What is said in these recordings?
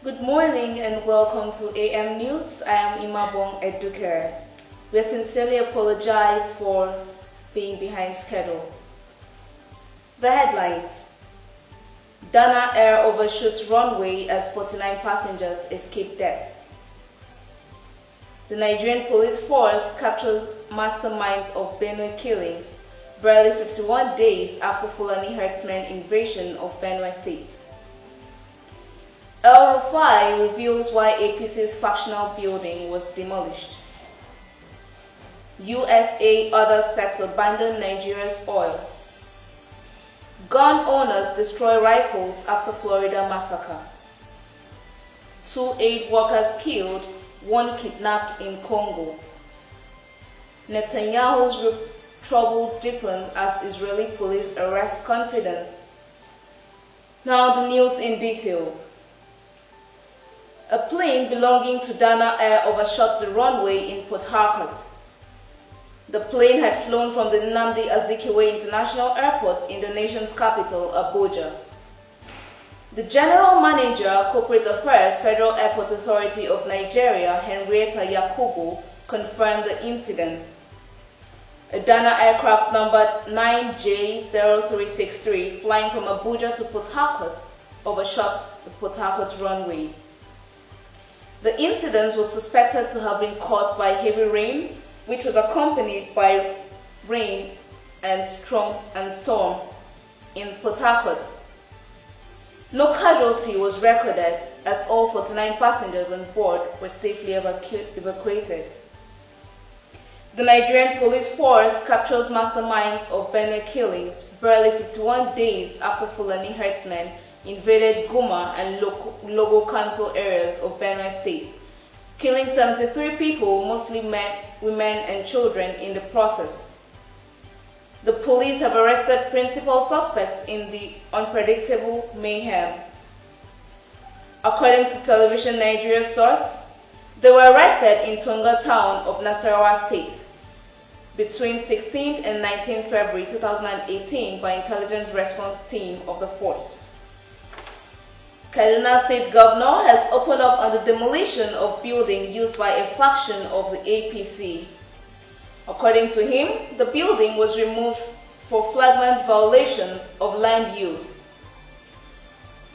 Good morning and welcome to AM News. I am Imabong Edukere. We sincerely apologize for being behind schedule. The headlines: Dana Air overshoots runway as 49 passengers escape death. The Nigerian police force captures masterminds of Benue killings barely 51 days after Fulani herdsmen invasion of Benue State. Rufai reveals why APC'S factional building was demolished. USA orders set to abandon Nigeria's oil. Gun owners destroy rifles after Florida massacre. 2 aid workers killed, 1 kidnapped in Congo. Netanyahu's trouble deepens as Israeli police arrest confidants. Now the news in details. A plane belonging to Dana Air overshot the runway in Port Harcourt. The plane had flown from the Nnamdi Azikiwe International Airport in the nation's capital, Abuja. The General Manager, Corporate Affairs, Federal Airport Authority of Nigeria, Henrietta Yakubu, confirmed the incident. A Dana aircraft numbered 9J0363 flying from Abuja to Port Harcourt overshot the Port Harcourt runway. The incident was suspected to have been caused by heavy rain, which was accompanied by rain and storm in Port Harcourt. No casualty was recorded as all 49 passengers on board were safely evacuated. The Nigerian police force captures masterminds of Benue killings barely 51 days after Fulani herdsmen invaded Guma and Logo Council areas of Benue State, killing 73 people, mostly men, women and children in the process. The police have arrested principal suspects in the unpredictable mayhem. According to Television Nigeria source, they were arrested in Tonga town of Nasarawa State between 16th and 19th February 2018 by intelligence response team of the force. Kaduna State Governor has opened up on the demolition of building used by a faction of the APC. According to him, the building was removed for flagrant violations of land use.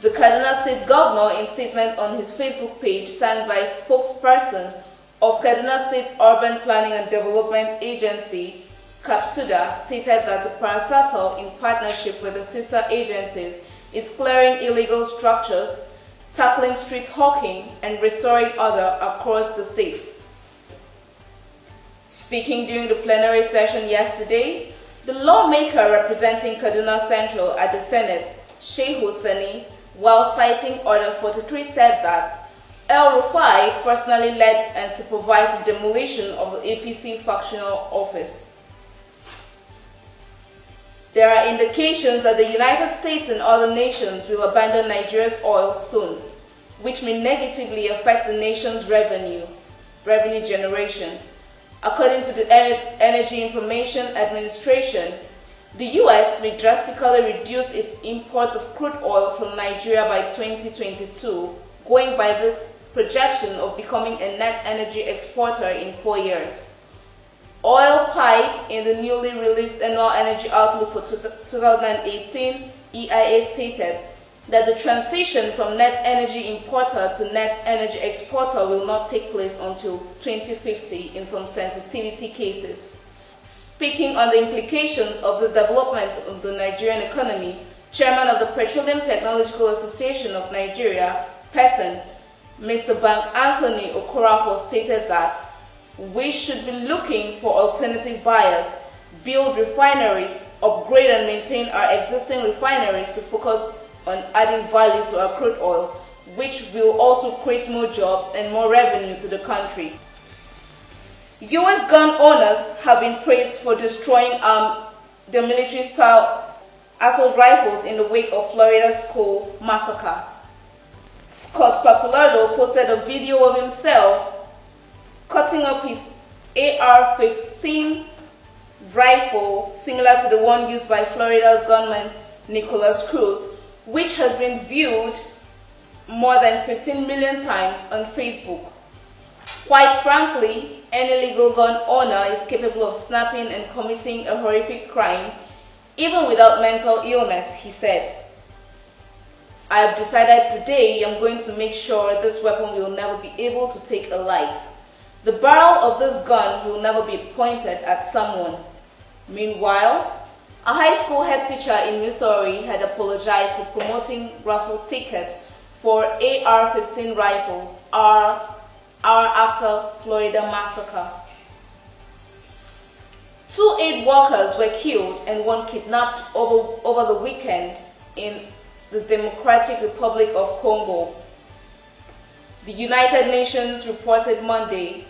The Kaduna State Governor, in statement on his Facebook page signed by a spokesperson of Kaduna State Urban Planning and Development Agency, KAPSUDA, stated that the parastatal, in partnership with the sister agencies, is clearing illegal structures, tackling street hawking, and restoring order across the state. Speaking during the plenary session yesterday, the lawmaker representing Kaduna Central at the Senate, Shehu Sani, while citing Order 43, said that Rufai personally led and supervised the demolition of the APC factional office. There are indications that the United States and other nations will abandon Nigeria's oil soon, which may negatively affect the nation's revenue generation. According to the Energy Information Administration, the U.S. may drastically reduce its imports of crude oil from Nigeria by 2022, going by this projection of becoming a net energy exporter in 4 years. Oil Pipe, in the newly released Annual Energy Outlook for 2018, EIA stated that the transition from net energy importer to net energy exporter will not take place until 2050 in some sensitivity cases. Speaking on the implications of this development of the Nigerian economy, Chairman of the Petroleum Technological Association of Nigeria, PETN, Mr. Bank Anthony Okorafor, stated that we should be looking for alternative buyers, build refineries, upgrade and maintain our existing refineries to focus on adding value to our crude oil, which will also create more jobs and more revenue to the country. U.S. gun owners have been praised for destroying their military-style assault rifles in the wake of Florida's school massacre. Scott Pappalardo posted a video of himself cutting up his AR-15 rifle similar to the one used by Florida's gunman Nicholas Cruz, which has been viewed more than 15 million times on Facebook. Quite frankly, any legal gun owner is capable of snapping and committing a horrific crime, even without mental illness, he said. I have decided today I'm going to make sure this weapon will never be able to take a life. The barrel of this gun will never be pointed at someone. Meanwhile, a high school head teacher in Missouri had apologized for promoting raffle tickets for AR-15 rifles hours after Florida massacre. 2 aid workers were killed and 1 kidnapped over the weekend in the Democratic Republic of Congo. The United Nations reported Monday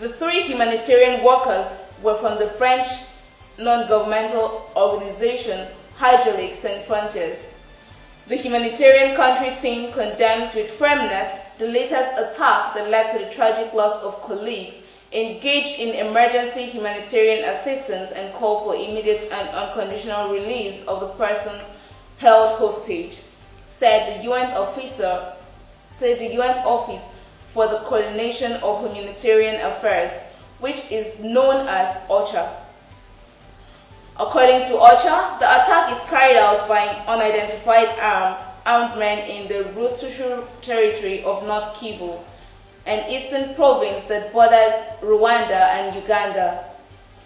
the 3 humanitarian workers were from the French non-governmental organization Hydraulics Sans Frontières. The humanitarian country team condemns with firmness the latest attack that led to the tragic loss of colleagues engaged in emergency humanitarian assistance and called for immediate and unconditional release of the person held hostage, said the UN Office for the Coordination of Humanitarian Affairs, which is known as OCHA. According to OCHA, the attack is carried out by an unidentified armed men in the Rufai territory of North Kivu, an eastern province that borders Rwanda and Uganda.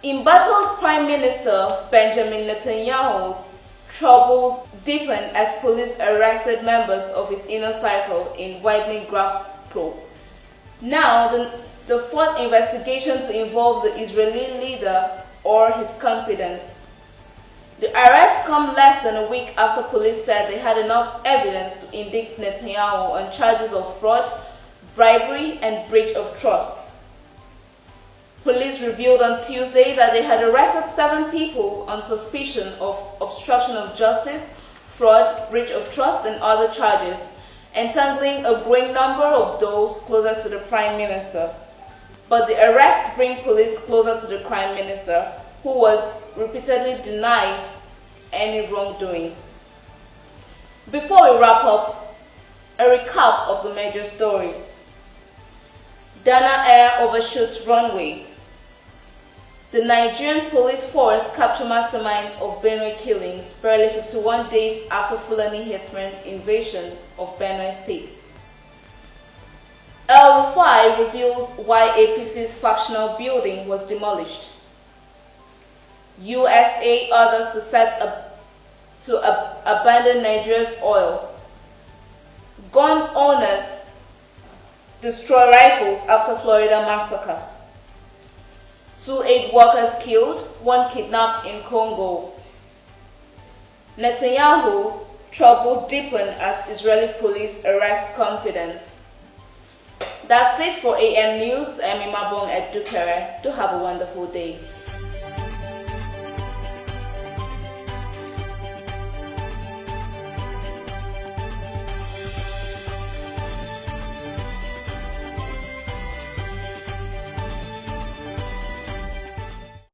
Embattled Prime Minister Benjamin Netanyahu troubles deepened as police arrested members of his inner circle in widening graft probe. Now, the 4th investigation to involve the Israeli leader or his confidants. The arrests come less than a week after police said they had enough evidence to indict Netanyahu on charges of fraud, bribery, and breach of trust. Police revealed on Tuesday that they had arrested 7 people on suspicion of obstruction of justice, fraud, breach of trust, and other charges, entangling a growing number of those closest to the Prime Minister. But the arrests bring police closer to the Prime Minister, who was repeatedly denied any wrongdoing. Before we wrap up, a recap of the major stories. Dana Air Overshoots Runway. The Nigerian police force captured masterminds of Benue killings barely 51 days after Fulani Hitman invasion of Benue State. Rufai reveals why APC'S factional building was demolished. USA orders to abandon Nigeria's oil. Gun owners destroy rifles after Florida massacre. 2 aid workers killed, 1 kidnapped in Congo. Netanyahu troubles deepen as Israeli police arrest confidants. That's it for AM News. I'm Imabong at Dukere. Do have a wonderful day.